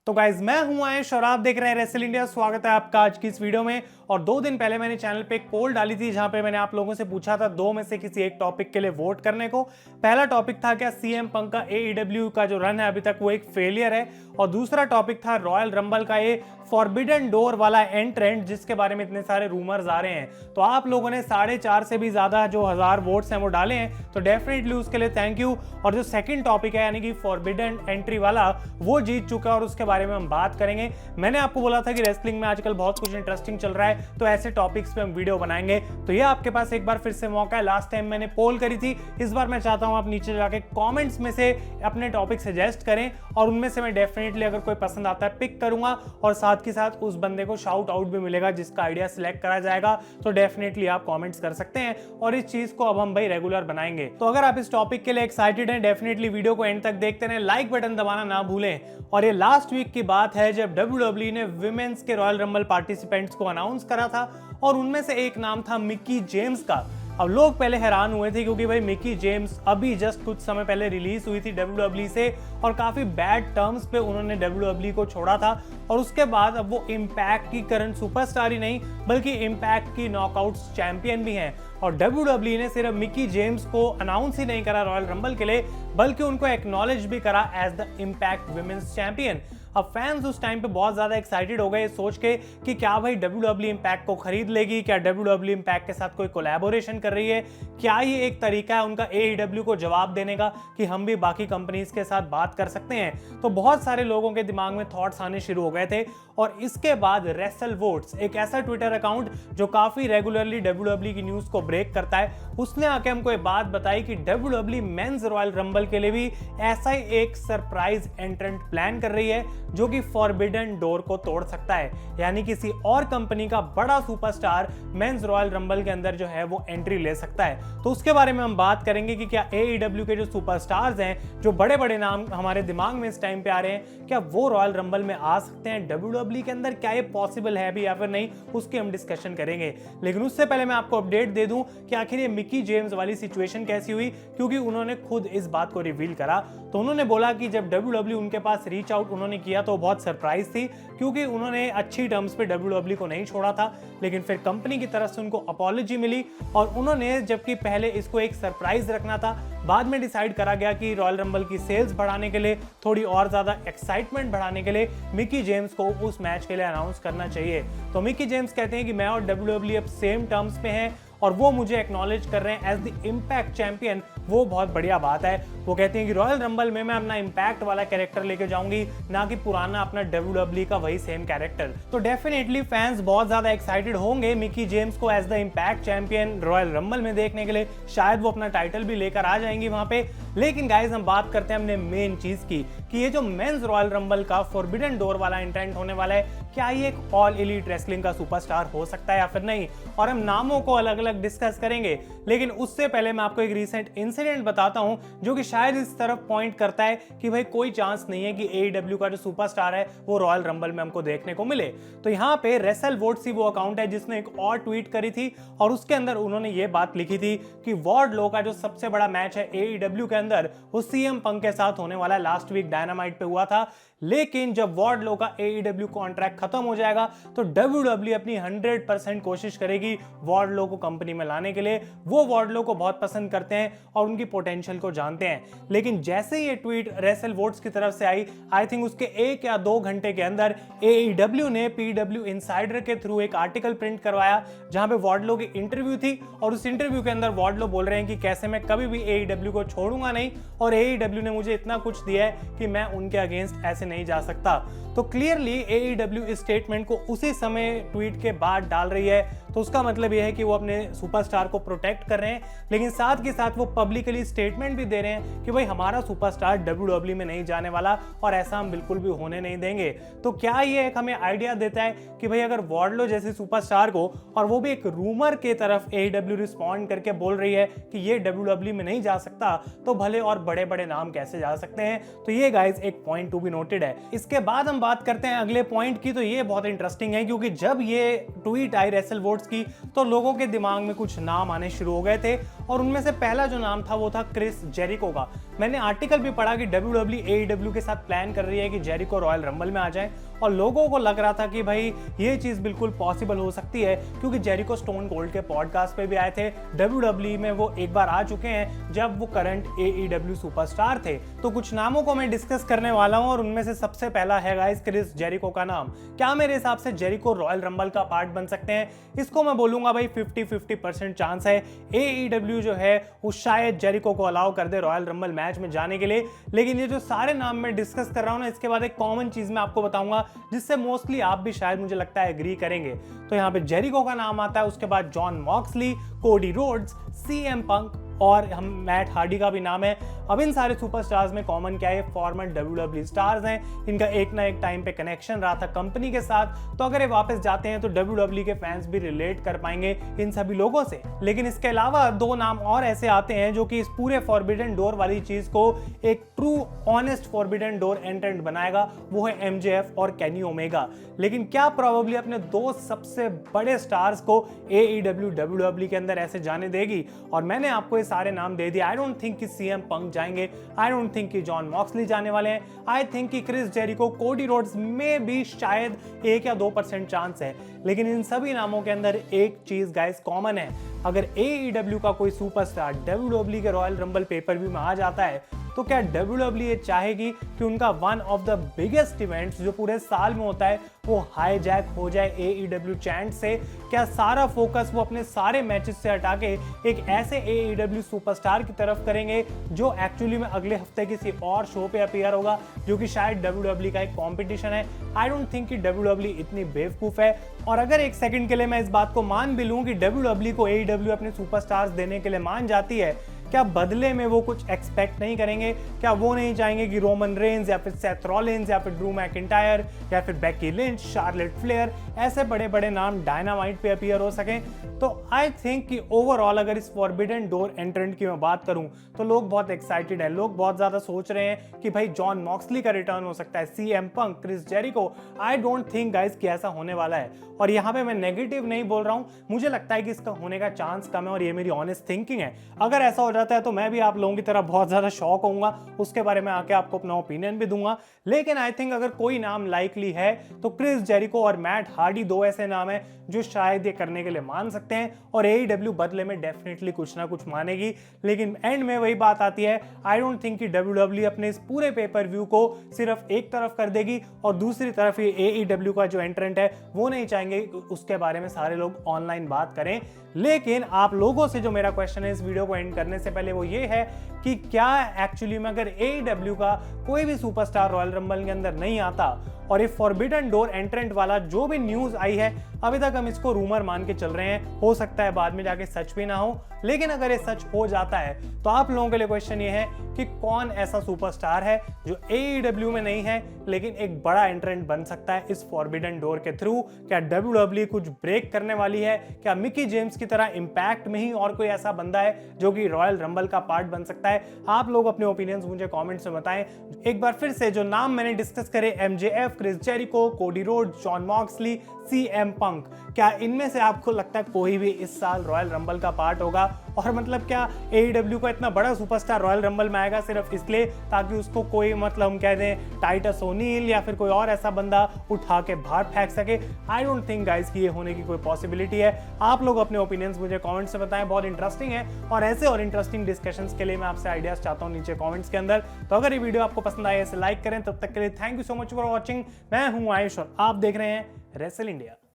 तो गाइज मैं हूं आयुष और आप देख रहे हैं रेसल इंडिया। स्वागत है आपका आज की इस वीडियो में। और 2 दिन पहले मैंने चैनल पे एक पोल डाली थी जहां पे मैंने आप लोगों से पूछा था 2 में से किसी एक टॉपिक के लिए वोट करने को। पहला टॉपिक था क्या सीएम पंक का AEW का जो रन है अभी तक वो एक फेलियर है, और दूसरा टॉपिक था रॉयल रंबल का ये फॉरबिडन डोर वाला एंट्रेंट जिसके बारे में इतने सारे रूमर्स आ रहे हैं। तो आप लोगों ने 4.5 से भी ज्यादा जो 1000 वोट्स हैं वो डाले हैं, तो डेफिनेटली उसके लिए थैंक यू। और जो सेकंड टॉपिक है यानी कि फॉरबिडन एंट्री वाला वो जीत चुका है और उसके बारे में हम बात करेंगे। मैंने आपको बोला था कि रेसलिंग में आजकल बहुत कुछ इंटरेस्टिंग चल रहा है, तो ऐसे टॉपिक्स पे हम वीडियो बनाएंगे। तो ये आपके पास एक बार फिर से मौका है। लास्ट टाइम मैंने पोल करी थी, इस बार मैं चाहता हूं आप नीचे जाके कमेंट्स में से अपने टॉपिक सजेस्ट करें और उनमें से मैं डेफिनेटली अगर कोई पसंद आता है पिक करूंगा, और साथ के साथ उस बंदे को शाउट आउट भी मिलेगा जिसका आइडिया सिलेक्ट करा जाएगा। तो डेफिनेटली आप कमेंट्स कर सकते हैं और इस चीज को अब हम भाई रेगुलर बनाएंगे। तो अगर आप इस टॉपिक के लिए एक्साइटेड हैं, डेफिनेटली वीडियो को एंड तक देखते रहें, लाइक बटन दबाना ना भूलें। और ये लास्ट वीक की बात है जब WWE ने विमेंस के रॉयल रंबल पार्टिसिपेंट्स को अनाउंस करा था, और उनमें से एक नाम था मिकी जेम्स का। अब लोग पहले हैरान हुए थे क्योंकि भाई मिकी जेम्स अभी जस्ट कुछ समय पहले रिलीज हुई थी WWE से, और काफी बैड टर्म्स पे उन्होंने WWE को छोड़ा था। और उसके बाद अब वो इम्पैक्ट की करंट सुपरस्टार ही नहीं बल्कि इम्पैक्ट की नॉकआउट्स चैंपियन भी हैं। और WWE ने सिर्फ मिकी जेम्स को अनाउंस ही नहीं करा रॉयल रंबल के लिए, बल्कि उनको एक्नॉलेज भी करा as the impact women's champion. अब फैंस उस टाइम पे बहुत ज्यादा एक्साइटेड हो गए सोच के कि क्या भाई WWE इम्पैक्ट को खरीद लेगी, क्या WWE इम्पैक्ट के साथ कोई कोलैबोरेशन कर रही है, क्या ये एक तरीका है उनका AEW को जवाब देने का कि हम भी बाकी कंपनीज के साथ बात कर सकते हैं। तो बहुत सारे लोगों के दिमाग में थॉट्स आने शुरू हो गए थे। और इसके बाद रेसल वोट्स, एक ऐसा ट्विटर अकाउंट जो काफी रेगुलरली WWE की न्यूज को ब्रेक करता है, उसने आके हमको ये बात बताई कि WWE मेंस रॉयल रंबल के लिए भी ऐसा ही एक सरप्राइज एंट्रेंट प्लान कर रही है जो कि फॉरबिडन डोर को तोड़ सकता है, यानी किसी और कंपनी का बड़ा सुपरस्टार मेंस रॉयल रंबल के अंदर जो है वो एंट्री ले सकता है। तो उसके बारे में हम बात करेंगे कि क्या AEW के जो सुपरस्टार्स हैं, जो बड़े बड़े नाम हमारे दिमाग में इस टाइम पे आ रहे हैं, क्या वो रॉयल रंबल में आ सकते हैं WWE के अंदर, क्या ये पॉसिबल है भी या फिर नहीं, उसकी हम डिस्कशन करेंगे। लेकिन उससे पहले मैं आपको अपडेट दे दूं कि आखिर ये मिकी जेम्स वाली सिचुएशन कैसी हुई, क्योंकि उन्होंने खुद इस बात को रिवील करा। तो उन्होंने बोला कि जब WWE उनके पास रीच आउट उन्होंने किया तो बहुत सरप्राइज थी, क्योंकि उन्होंने अच्छी टर्म्स पे WWE को नहीं छोड़ा था। लेकिन फिर कंपनी की तरफ से उनको अपॉलॉजी मिली, और उन्होंने जबकि पहले इसको एक सरप्राइज रखना था, बाद में डिसाइड करा गया कि रॉयल रंबल की सेल्स बढ़ाने के लिए, थोड़ी और ज्यादा एक्साइटमेंट बढ़ाने के लिए मिकी जेम्स को उस मैच के लिए अनाउंस करना चाहिए। तो मिकी जेम्स कहते हैं कि मैं और WWE अब सेम टर्म्स पे हैं और वो मुझे एक्नॉलेज कर रहे हैं एज द इम्पैक्ट चैंपियन। वो बहुत बढ़िया बात है। वो कहते हैं कि रॉयल रंबल में मैं अपना इम्पैक्ट वाला कैरेक्टर लेके जाऊंगी, ना कि पुराना अपना WWE का वही सेम कैरेक्टर। तो डेफिनेटली फैंस बहुत ज्यादा एक्साइटेड होंगे मिकी जेम्स को as the impact champion Royal Rumble में देखने के लिए। शायद वो अपना टाइटल भी लेकर आ जाएंगी वहां पे। लेकिन गाइज हम बात करते हैं हमने मेन चीज की कि ये जो मेंस रॉयल रंबल का फॉरबिडन डोर वाला एंट्रेंट होने वाला है, क्या ये एक ऑल एलीट रेसलिंग का सुपरस्टार हो सकता है या फिर नहीं। और हम नामों को अलग अलग डिस्कस करेंगे, लेकिन उससे पहले मैं आपको एक रीसेंट इंसिडेंट बताता हूं जो कि शायद इस तरफ पॉइंट करता है कि भाई कोई चांस नहीं है कि AEW का जो सुपरस्टार है वो रॉयल रंबल में हमको देखने को मिले। तो यहाँ पे रेसल वोट्स ही वो अकाउंट है जिसने एक और ट्वीट करी थी, और उसके अंदर उन्होंने ये बात लिखी थी कि वार्डलो का जो सबसे बड़ा मैच है AEW के अंदर वो CM पंक के साथ होने वाला लास्ट वीक डायनामाइट पे हुआ था। लेकिन जब वार्डलो का AEW कॉन्ट्रैक्ट खत्म हो जाएगा तो WWE अपनी 100% कोशिश करेगी वार्डलो को कंपनी में लाने के लिए। वो वार्डलो को बहुत पसंद करते हैं और उनकी पोटेंशियल को जानते हैं। लेकिन जैसे ही ये ट्वीट रेसल वोट्स की तरफ से आई थिंक उसके 1 या 2 घंटे के अंदर AEW ने PW इनसाइडर के थ्रू एक आर्टिकल प्रिंट करवाया जहां पे वार्डलो की इंटरव्यू थी, और उस इंटरव्यू के अंदर वार्डलो बोल रहे हैं कि कैसे मैं कभी भी AEW को छोड़ूंगा नहीं, और AEW ने मुझे इतना कुछ दिया है कि मैं उनके अगेंस्ट ऐसे नहीं जा सकता। तो क्लियरली AEW इस स्टेटमेंट को उसी समय ट्वीट के बाद डाल रही है। तो उसका मतलब यह है कि वो अपने सुपरस्टार को प्रोटेक्ट कर रहे हैं, लेकिन साथ के साथ वो पब्लिकली स्टेटमेंट भी दे रहे हैं कि भाई हमारा सुपरस्टार WWE में नहीं जाने वाला, और ऐसा हम बिल्कुल भी होने नहीं देंगे। तो क्या ये एक हमें आइडिया देता है कि भाई अगर वार्डलो जैसे सुपरस्टार को, और वो भी एक रूमर के तरफ AEW रिस्पॉन्ड करके बोल रही है कि ये WWE में नहीं जा सकता, तो भले और बड़े बड़े नाम कैसे जा सकते हैं। तो ये गाइज एक पॉइंट टू बी नोटेड है। इसके बाद हम बात करते हैं अगले पॉइंट की। तो ये बहुत इंटरेस्टिंग है क्योंकि जब ये tweet I wrestle vote reports की तो लोगों के दिमाग में कुछ नाम आने शुरू हो गए थे और उनमें से पहला जो नाम था वो था क्रिस जेरिको का। मैंने आर्टिकल भी पढ़ा कि WWE AEW के साथ प्लान कर रही है कि जेरिको रॉयल रंबल में आ जाए और लोगों को लग रहा था कि भाई ये चीज़ बिल्कुल पॉसिबल हो सकती है क्योंकि जेरिको स्टोन कोल्ड के पॉडकास्ट पे भी आए थे। WWE में वो एक बार आ चुके हैं जब वो करंट AEW सुपरस्टार थे। तो कुछ नामों को मैं डिस्कस करने वाला हूं और उनमें से सबसे पहला है गाइस क्रिस जेरिको का नाम। क्या मेरे हिसाब से जेरिको रॉयल रंबल का पार्ट बन सकते हैं? इसको मैं बोलूंगा भाई 50-50% चांस है। AEW जो है वो शायद जेरिको को अलाउ कर दे रॉयल रंबल मैच में जाने के लिए। लेकिन ये जो सारे नाम मैं डिस्कस कर रहा हूं ना, इसके बाद एक कॉमन चीज मैं आपको बताऊंगा जिससे मोस्टली आप भी शायद मुझे लगता है एग्री करेंगे। तो यहाँ पे जेरिको का नाम आता है, उसके बाद John Moxley, Cody Rhodes, CM पंक और हम मैट हार्डी का भी नाम है। अब इन सारे सुपरस्टार्स में कॉमन क्या है? फॉर्मर WWE स्टार्स हैं, इनका एक ना एक टाइम पे कनेक्शन रहा था कंपनी के साथ, तो अगर ये वापस जाते हैं तो WWE के फैंस भी रिलेट कर पाएंगे इन सभी लोगों से। लेकिन इसके अलावा दो नाम और ऐसे आते हैं जो कि इस पूरे फॉरबिडन डोर वाली चीज को एक ट्रू ऑनेस्ट फॉरबिडन डोर एंट्रेंट बनाएगा, वो है MJF और केनी ओमेगा। लेकिन क्या प्रोबेबली अपने दो सबसे बड़े स्टार्स को AEW WWE के अंदर ऐसे जाने देगी? और मैंने आपको ये सारे नाम दे दिए। आई डोंट थिंक कि CM पंक जाएंगे, आई डोंट थिंक कि जॉन मॉक्सली जाने वाले हैं, आई थिंक कि क्रिस जेरिको, कोडी रोड्स में भी शायद 1 या 2% चांस है। लेकिन इन सभी नामों के अंदर एक चीज गाइस कॉमन है, अगर AEW का कोई सुपरस्टार WWE के रॉयल रंबल पेपर व्यू में आ जाता है तो क्या WWE ये चाहेगी कि उनका one of the biggest events जो पूरे साल में होता है वो हाईजैक हो जाए AEW चैंट से? क्या सारा फोकस वो अपने सारे मैचेस से हटा के एक ऐसे AEW सुपरस्टार की तरफ करेंगे जो एक्चुअली में अगले हफ्ते किसी और शो पे अपीयर होगा जो कि शायद WWE का एक कंपटीशन है? आई डोंट थिंक कि WWE इतनी बेवकूफ है। और अगर एक सेकंड के लिए मैं इस बात को मान भी लूं कि WWE को AEW अपने सुपरस्टार्स देने के लिए मान जाती है, क्या बदले में वो कुछ एक्सपेक्ट नहीं करेंगे? क्या वो नहीं चाहेंगे कि रोमन रेंज या फिर सेथ रॉलिन्स या फिर ड्रू मैकिंटायर या फिर बेकी लिंच, शार्लेट फ्लेयर ऐसे बड़े बड़े नाम डायनामाइट पे अपीयर हो सकें? तो आई थिंक कि ओवरऑल अगर इस फॉरबिडन डोर एंट्रेंट की मैं बात करूं तो लोग बहुत एक्साइटेड हैं, लोग बहुत ज्यादा सोच रहे हैं कि भाई जॉन मॉक्सली का रिटर्न हो सकता है, CM Punk, Chris Jericho. I don't think guys कि ऐसा होने वाला है। और यहाँ पे मैं नेगेटिव नहीं बोल रहा हूं, मुझे लगता है कि इसका होने का चांस कम है और ये मेरी ऑनेस्ट थिंकिंग है। अगर ऐसा हो जाता है तो मैं भी आप लोगों की तरह बहुत ज्यादा शॉक होऊंगा, उसके बारे में आके आपको अपना ओपिनियन भी दूंगा। लेकिन आई थिंक अगर कोई नाम लाइकली है तो क्रिस जेरिको और मैट हार्डी दो ऐसे नाम हैं जो शायद ये करने के लिए मान सकते हैं और AEW बदले में डेफिनेटली कुछ ना कुछ मानेगी। लेकिन एंड में वही बात आती है, आई डोंट थिंक कि WWE अपने इस पूरे पेपर व्यू को सिर्फ एक तरफ कर देगी और दूसरी तरफ ये AEW का जो एंट्रेंट है वो नहीं चाहेंगे उसके बारे में सारे लोग ऑनलाइन बात करें। लेकिन आप लोगों से जो मेरा क्वेश्चन है इस वीडियो को एंड करने से पहले वो ये है कि क्या एक्चुअली में अगर AEW का कोई भी सुपरस्टार रॉयल रंबल के अंदर नहीं आता और ये फॉरबिडन डोर एंट्रेंट वाला जो भी न्यूज आई है, अभी तक हम इसको रूमर मान के चल रहे हैं, हो सकता है बाद में जाके सच भी ना हो, लेकिन अगर ये सच हो जाता है तो आप लोगों के लिए क्वेश्चन ये है कि कौन ऐसा सुपरस्टार है जो AEW में नहीं है लेकिन एक बड़ा एंट्रेंट बन सकता है इस फॉरबिडन डोर के थ्रू? क्या WWE कुछ ब्रेक करने वाली है? क्या मिकी जेम्स की तरह इंपैक्ट में ही और कोई ऐसा बंदा है जो कि रॉयल रंबल का पार्ट बन सकता है? आप लोग अपने ओपिनियंस मुझे कमेंट्स में बताएं। एक बार फिर से जो नाम मैंने डिस्कस करे, MJF, Chris Jericho, Cody Rhodes, Jon Moxley, CM Punk, क्या इनमें से आपको लगता है कोई भी इस साल रॉयल रंबल का पार्ट होगा? और मतलब क्या AEW का इतना बड़ा सुपरस्टार रॉयल रंबल में आएगा सिर्फ इसलिए ताकि उसको कोई मतलब हम कह दें टाइटस ओनील या फिर कोई और ऐसा बंदा उठा के बाहर फेंक सके? आई डोंट थिंक गाइस कि ये होने की कोई पॉसिबिलिटी है। आप लोग अपने ओपिनियंस मुझे कमेंट्स में बताएं, बहुत इंटरेस्टिंग है और ऐसे और इंटरेस्टिंग डिस्कशंस के लिए मैं आपसे आइडियाज चाहता हूं नीचे कमेंट्स के अंदर। तो अगर ये वीडियो आपको पसंद आए इसे लाइक करें। तब तक के लिए thank you so much for watching. मैं हूं आयुष और आप देख रहे हैं रेसल इंडिया।